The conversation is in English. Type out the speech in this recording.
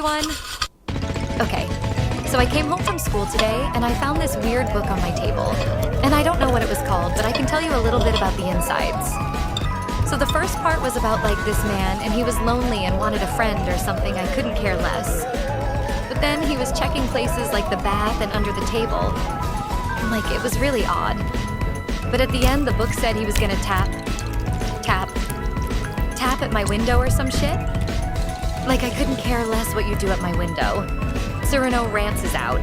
everyone. Okay, so I came home from school today and I found this weird book on my table. And I don't know what it was called, but I can tell you a little bit about the insides. So the first part was about like this man and he was lonely and wanted a friend or something. I couldn't care less. But then he was checking places like the bath and under the table. And like, it was really odd. But at the end, the book said he was gonna tap at my window or some shit. Like, I couldn't care less what you do at my window. Cyrano Rants is out.